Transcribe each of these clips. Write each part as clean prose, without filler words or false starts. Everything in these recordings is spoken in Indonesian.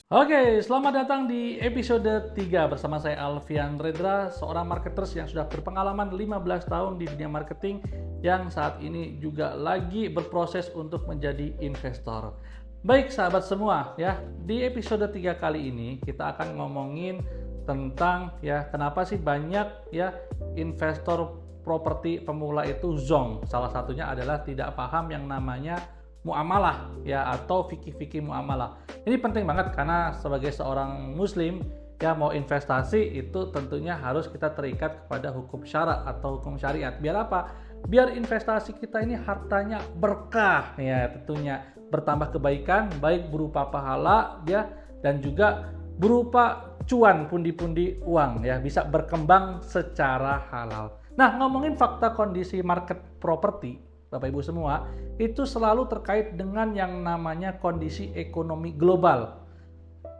Oke, selamat datang di episode 3 bersama saya Alfian Redra, seorang marketers yang sudah berpengalaman 15 tahun di dunia marketing yang saat ini juga lagi berproses untuk menjadi investor. Baik sahabat semua ya, di episode 3 kali ini kita akan ngomongin tentang ya kenapa sih banyak ya investor properti pemula itu zonk. Salah satunya adalah tidak paham yang namanya muamalah ya atau fikih-fikih muamalah. Ini penting banget karena sebagai seorang muslim ya mau investasi itu tentunya harus kita terikat kepada hukum syara atau hukum syariat. Biar apa? Biar investasi kita ini hartanya berkah ya, tentunya bertambah kebaikan baik berupa pahala ya dan juga berupa cuan pundi-pundi uang ya, bisa berkembang secara halal. Nah, ngomongin fakta kondisi market properti Bapak Ibu semua, itu selalu terkait dengan yang namanya kondisi ekonomi global.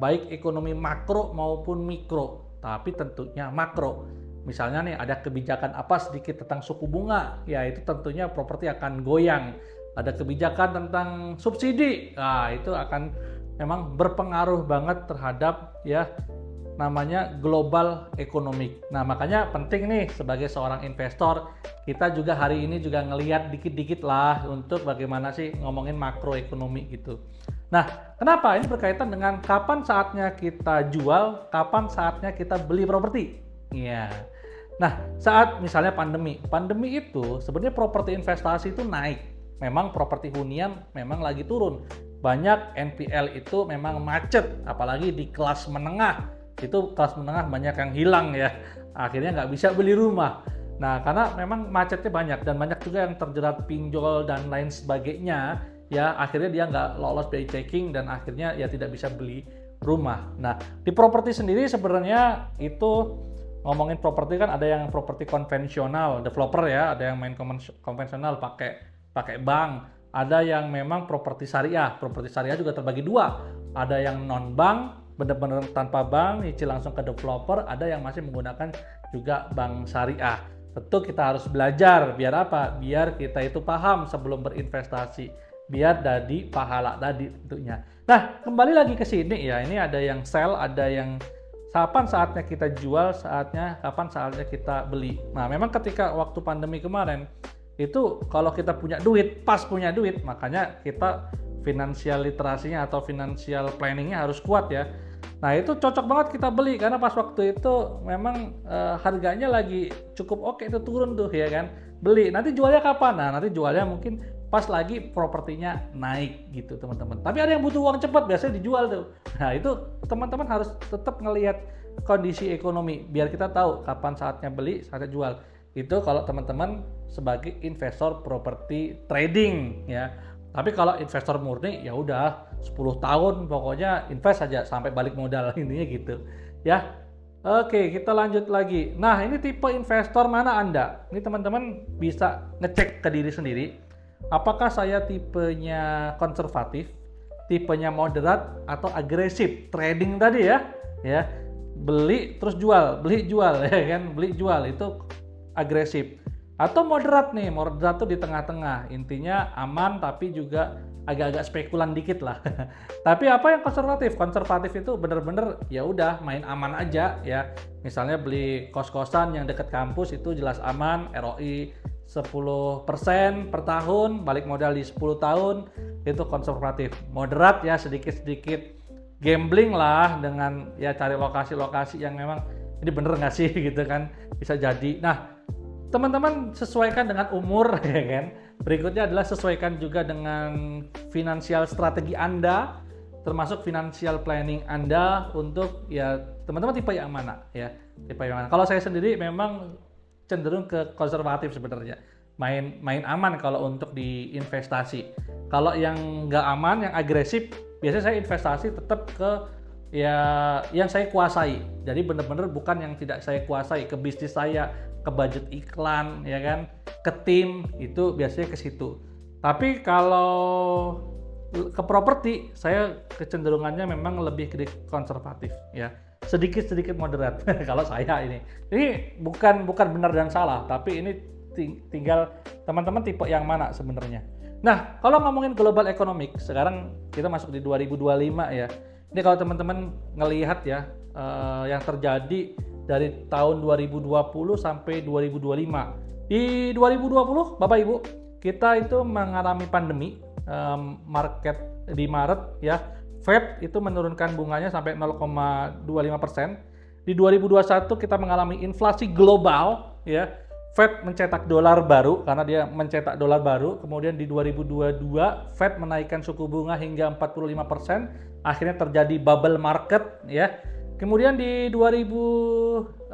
Baik ekonomi makro maupun mikro, tapi tentunya makro. Misalnya nih ada kebijakan apa sedikit tentang suku bunga, ya itu tentunya properti akan goyang. Ada kebijakan tentang subsidi, nah itu akan memang berpengaruh banget terhadap ya namanya global economic. Nah, makanya penting nih sebagai seorang investor, kita juga hari ini juga ngelihat dikit-dikit lah untuk bagaimana sih ngomongin makroekonomi gitu. Nah, kenapa? Ini berkaitan dengan kapan saatnya kita jual, kapan saatnya kita beli properti. Iya. Nah, saat misalnya pandemi itu sebenarnya properti investasi itu naik. Memang properti hunian memang lagi turun. Banyak NPL itu memang macet, apalagi di kelas menengah itu kelas menengah banyak yang hilang ya, akhirnya nggak bisa beli rumah. Nah, karena memang macetnya banyak dan banyak juga yang terjerat pinjol dan lain sebagainya ya, akhirnya dia nggak lolos dari checking dan akhirnya ya tidak bisa beli rumah. Nah, di properti sendiri sebenarnya itu ngomongin properti kan ada yang properti konvensional developer ya, ada yang main konvensional pakai pakai bank, ada yang memang properti syariah. Properti syariah juga terbagi dua, ada yang non bank benar-benar tanpa bank, nyicil langsung ke developer, ada yang masih menggunakan juga bank syariah. Tentu kita harus belajar, biar apa? Biar kita itu paham sebelum berinvestasi, biar jadi pahala tadi tentunya. Nah, kembali lagi ke sini ya, ini ada yang sell, ada yang kapan saatnya kita jual, kapan saatnya kita beli. Nah, memang ketika waktu pandemi kemarin, itu kalau kita punya duit, pas punya duit, makanya kita financial literasinya atau financial planningnya harus kuat ya. Nah, itu cocok banget kita beli karena pas waktu itu memang harganya lagi cukup oke, itu turun tuh ya kan. Beli. Nanti jualnya kapan? Nah, nanti jualnya mungkin pas lagi propertinya naik gitu, teman-teman. Tapi ada yang butuh uang cepat, biasanya dijual tuh. Nah, itu teman-teman harus tetap ngelihat kondisi ekonomi biar kita tahu kapan saatnya beli, saatnya jual. Itu kalau teman-teman sebagai investor properti trading ya. Tapi kalau investor murni ya udah 10 tahun pokoknya invest saja sampai balik modal intinya gitu. Ya. Oke, kita lanjut lagi. Nah, ini tipe investor mana Anda? Ini teman-teman bisa ngecek ke diri sendiri. Apakah saya tipenya konservatif, tipenya moderat atau agresif? Trading tadi ya. Ya. Beli terus jual, beli jual ya kan? Beli jual itu agresif. Atau moderat nih, moderat tuh di tengah-tengah, intinya aman tapi juga agak-agak spekulan dikit lah. Tapi apa yang konservatif? Konservatif itu bener-bener ya udah main aman aja ya. Misalnya beli kos-kosan yang dekat kampus itu jelas aman, ROI 10% per tahun, balik modal di 10 tahun, itu konservatif. Moderat ya sedikit-sedikit gambling lah dengan ya cari lokasi-lokasi yang memang ini bener nggak sih gitu kan, bisa jadi. Nah, teman-teman sesuaikan dengan umur ya kan. Berikutnya adalah sesuaikan juga dengan finansial strategi Anda, termasuk financial planning Anda untuk ya teman-teman tipe yang mana ya. Tipe yang mana. Kalau saya sendiri memang cenderung ke konservatif sebenarnya. Main aman kalau untuk diinvestasi. Kalau yang nggak aman, yang agresif, biasanya saya investasi tetap ke ya yang saya kuasai. Jadi benar-benar bukan yang tidak saya kuasai, ke bisnis saya, ke budget iklan ya kan, ke tim, itu biasanya ke situ. Tapi kalau ke properti saya kecenderungannya memang lebih ke konservatif ya, sedikit moderat. Kalau saya ini bukan benar dan salah, tapi ini tinggal teman-teman tipe yang mana sebenarnya. Nah, kalau ngomongin global economic, sekarang kita masuk di 2025 ya. Ini kalau teman-teman ngelihat ya yang terjadi dari tahun 2020 sampai 2025. Di 2020 Bapak Ibu, kita itu mengalami pandemi market di Maret ya. Fed itu menurunkan bunganya sampai 0,25%. Di 2021 kita mengalami inflasi global ya. Fed mencetak dolar baru karena dia mencetak dolar baru. Kemudian di 2022 Fed menaikkan suku bunga hingga 45%. Akhirnya terjadi bubble market ya. Kemudian di 2023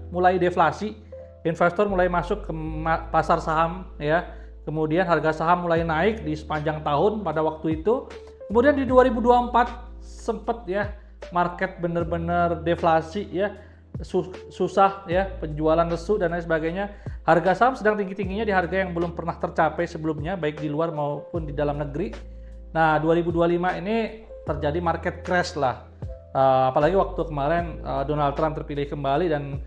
mulai deflasi. Investor mulai masuk ke pasar saham ya. Kemudian harga saham mulai naik di sepanjang tahun pada waktu itu. Kemudian di 2024 sempat ya market benar-benar deflasi ya, susah ya, penjualan lesu dan lain sebagainya. Harga saham sedang tinggi-tingginya di harga yang belum pernah tercapai sebelumnya, baik di luar maupun di dalam negeri. Nah 2025 ini terjadi market crash lah, apalagi waktu kemarin Donald Trump terpilih kembali dan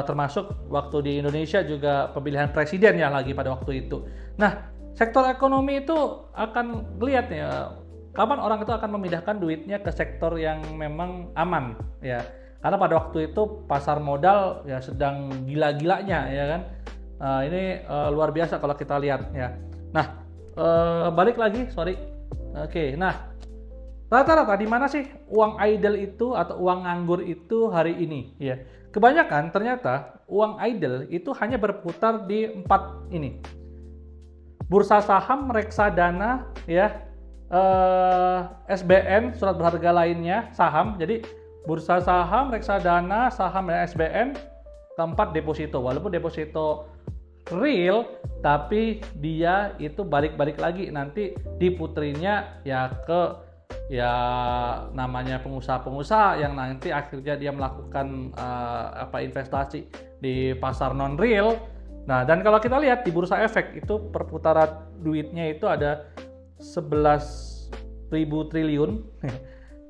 termasuk waktu di Indonesia juga pemilihan presiden ya lagi pada waktu itu. Nah sektor ekonomi itu akan lihat ya, kapan orang itu akan memindahkan duitnya ke sektor yang memang aman ya. Karena pada waktu itu pasar modal ya sedang gila-gilanya ya kan. Ini luar biasa kalau kita lihat ya. Nah, balik lagi, sorry. Oke, nah rata-rata di mana sih uang idle itu atau uang nganggur itu hari ini ya. Kebanyakan ternyata uang idle itu hanya berputar di 4 ini. Bursa saham, reksadana ya, SBN, surat berharga lainnya, saham. Jadi bursa saham, reksadana, saham dan SBN. Keempat deposito. Walaupun deposito real, tapi dia itu balik-balik lagi nanti diputrinya ya ke ya namanya pengusaha-pengusaha yang nanti akhirnya dia melakukan investasi di pasar non real. Nah, dan kalau kita lihat di bursa efek itu perputaran duitnya itu ada 11.000 triliun.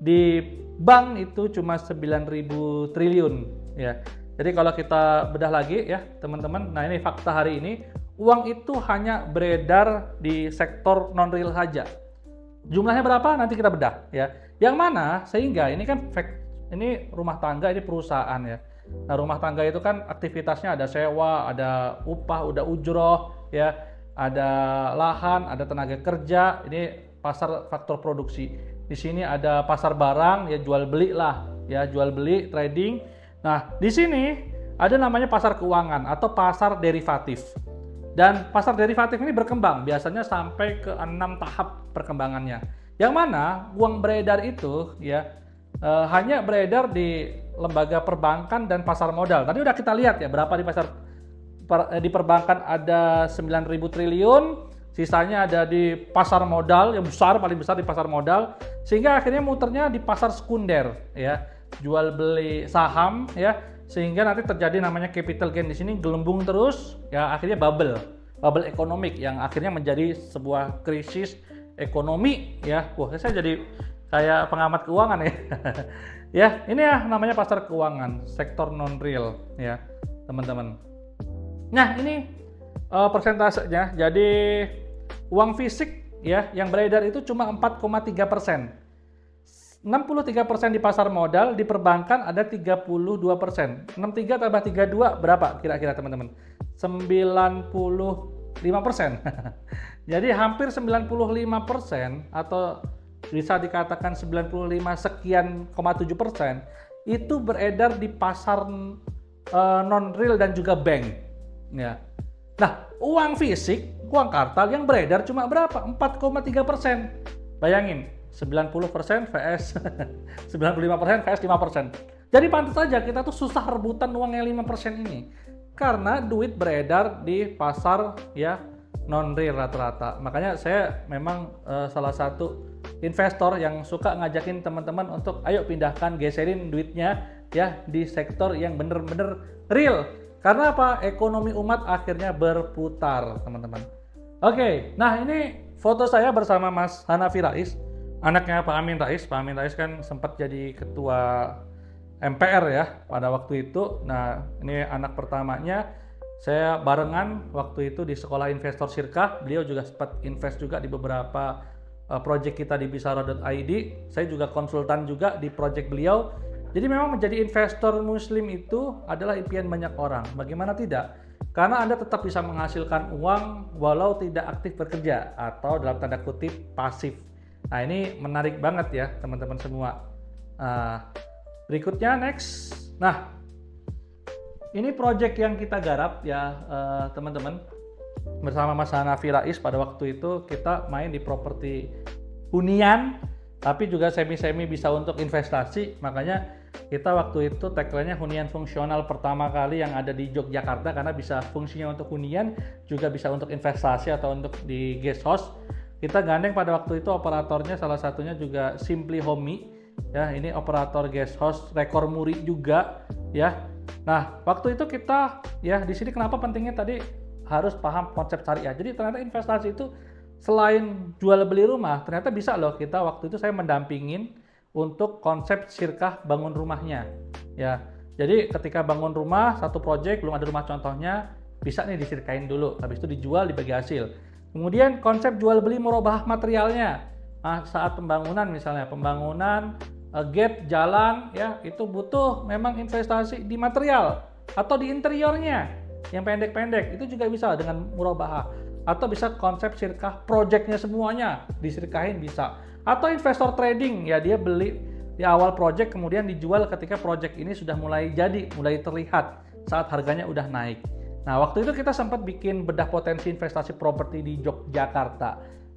Di bank itu cuma 9.000 triliun ya. Jadi kalau kita bedah lagi ya teman-teman, nah ini fakta hari ini, uang itu hanya beredar di sektor non real saja. Jumlahnya berapa nanti kita bedah ya. Yang mana sehingga ini kan ini rumah tangga, ini perusahaan ya. Nah, rumah tangga itu kan aktivitasnya ada sewa, ada upah, udah ujroh ya, ada lahan, ada tenaga kerja. Ini pasar faktor produksi. Di sini ada pasar barang ya, jual beli lah ya, jual beli, trading. Nah, di sini ada namanya pasar keuangan atau pasar derivatif. Dan pasar derivatif ini berkembang biasanya sampai ke 6 tahap perkembangannya. Yang mana uang beredar itu ya hanya beredar di lembaga perbankan dan pasar modal. Tadi udah kita lihat ya berapa di perbankan ada 9.000 triliun, sisanya ada di pasar modal yang besar, paling besar di pasar modal, sehingga akhirnya muternya di pasar sekunder ya, jual beli saham ya, sehingga nanti terjadi namanya capital gain di sini gelembung terus ya, akhirnya bubble ekonomik yang akhirnya menjadi sebuah krisis ekonomi ya. Wah, saya jadi kayak pengamat keuangan ya. Ya, ini ya namanya pasar keuangan, sektor non real ya, teman-teman. Nah, ini persentasenya. Jadi uang fisik ya yang beredar itu cuma 4,3%. 63% di pasar modal, di perbankan ada 32%. 63 tambah 32 berapa kira-kira teman-teman? 95%. Jadi hampir 95% atau bisa dikatakan 95 sekian 7% itu beredar di pasar non real dan juga bank. Ya. Nah, uang fisik, uang kartal yang beredar cuma berapa? 4,3%. Bayangin. 90% vs 95% vs 5%. Jadi pantas saja kita tuh susah rebutan uang yang 5% ini. Karena duit beredar di pasar ya non real rata-rata. Makanya saya memang salah satu investor yang suka ngajakin teman-teman untuk ayo pindahkan, geserin duitnya ya di sektor yang bener-bener real. Karena apa? Ekonomi umat akhirnya berputar, teman-teman. Oke, nah ini foto saya bersama Mas Hanafi Rais. Anaknya Pak Amin Rais. Pak Amin Rais kan sempat jadi ketua MPR ya pada waktu itu. Nah, ini anak pertamanya. Saya barengan waktu itu di Sekolah Investor Sirkah. Beliau juga sempat invest juga di beberapa project kita di Bisara.id. Saya juga konsultan juga di project beliau. Jadi memang menjadi investor muslim itu adalah impian banyak orang. Bagaimana tidak? Karena Anda tetap bisa menghasilkan uang walau tidak aktif bekerja atau dalam tanda kutip pasif. Nah ini menarik banget ya teman-teman semua. Berikutnya next. Nah ini project yang kita garap ya teman-teman. Bersama Mas Hanafi Rais pada waktu itu kita main di properti hunian, tapi juga semi-semi bisa untuk investasi. Makanya kita waktu itu tagline-nya hunian fungsional pertama kali yang ada di Yogyakarta, karena bisa fungsinya untuk hunian, juga bisa untuk investasi atau untuk di guest house. Kita gandeng pada waktu itu operatornya salah satunya juga Simply Homey ya, ini operator guest house rekor muri juga ya. Nah waktu itu kita ya di sini kenapa pentingnya tadi harus paham konsep syariah. Jadi ternyata investasi itu selain jual beli rumah, ternyata bisa loh kita waktu itu saya mendampingin untuk konsep syirkah bangun rumahnya ya. Jadi ketika bangun rumah satu proyek belum ada rumah contohnya, bisa nih disirkain dulu, habis itu dijual dibagi hasil. Kemudian konsep jual beli murabahah materialnya. Nah, saat pembangunan misalnya pembangunan gate jalan ya, itu butuh memang investasi di material atau di interiornya yang pendek-pendek, itu juga bisa dengan murabahah. Atau bisa konsep syirkah projectnya semuanya disirkahin bisa. Atau investor trading ya, dia beli di awal project kemudian dijual ketika project ini sudah mulai jadi, mulai terlihat saat harganya udah naik. Nah waktu itu kita sempat bikin bedah potensi investasi properti di Yogyakarta.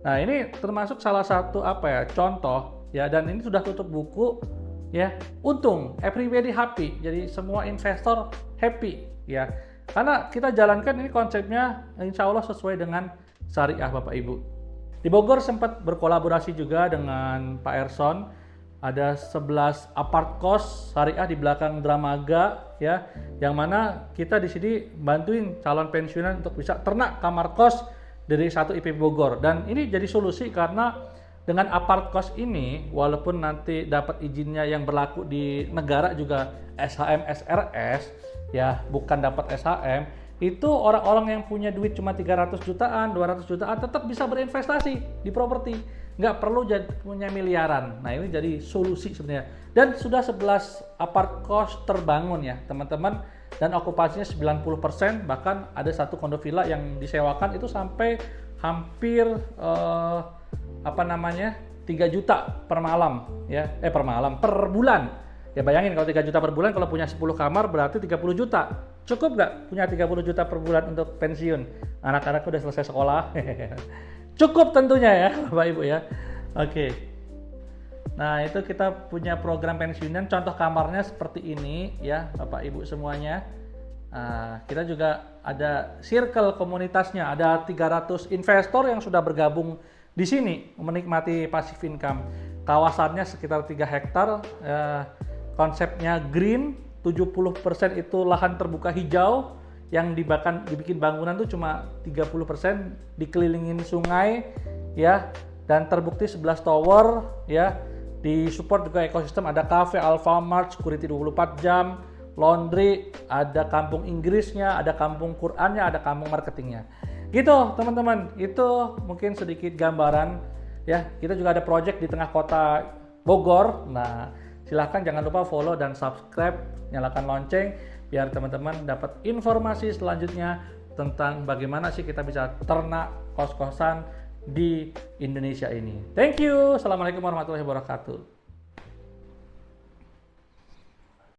Nah ini termasuk salah satu contoh ya, dan ini sudah tutup buku ya. Untung everybody happy, jadi semua investor happy ya. Karena kita jalankan ini konsepnya insya Allah sesuai dengan syariah Bapak Ibu. Di Bogor sempat berkolaborasi juga dengan Pak Erson. Ada 11 apart kos syariah di belakang Dramaga ya, yang mana kita di sini bantuin calon pensiunan untuk bisa ternak kamar kos dari satu IP Bogor. Dan ini jadi solusi karena dengan apart kos ini walaupun nanti dapat izinnya yang berlaku di negara juga SHM SRS ya, bukan dapat SHM, itu orang-orang yang punya duit cuma 300 jutaan, 200 jutaan tetap bisa berinvestasi di properti. Nggak perlu punya miliaran. Nah ini jadi solusi sebenarnya. Dan sudah 11 apart kos terbangun ya teman-teman, dan okupasinya 90%, bahkan ada satu kondo villa yang disewakan itu sampai hampir 3 juta per malam ya, per bulan. Ya bayangin kalau 3 juta per bulan, kalau punya 10 kamar berarti 30 juta. Cukup nggak punya 30 juta per bulan untuk pensiun? Anak-anak udah selesai sekolah. Cukup tentunya ya Bapak Ibu ya. Oke. Nah itu kita punya program pensiunan, contoh kamarnya seperti ini ya Bapak Ibu semuanya. Kita juga ada circle komunitasnya, ada 300 investor yang sudah bergabung di sini menikmati passive income. Kawasannya sekitar 3 hektar. Konsepnya green, 70% itu lahan terbuka hijau, yang dibikin bangunan tuh cuma 30% dikelilingin sungai ya, dan terbukti 11 tower ya. Di support juga ekosistem, ada cafe, Alfamart, security 24 jam, laundry, ada kampung Inggrisnya, ada kampung Qurannya, ada kampung marketingnya. Gitu teman-teman, itu mungkin sedikit gambaran ya. Kita juga ada project di tengah kota Bogor. Nah silahkan jangan lupa follow dan subscribe, nyalakan lonceng biar teman-teman dapat informasi selanjutnya tentang bagaimana sih kita bisa ternak kos-kosan di Indonesia ini. Thank you. Assalamualaikum warahmatullahi wabarakatuh.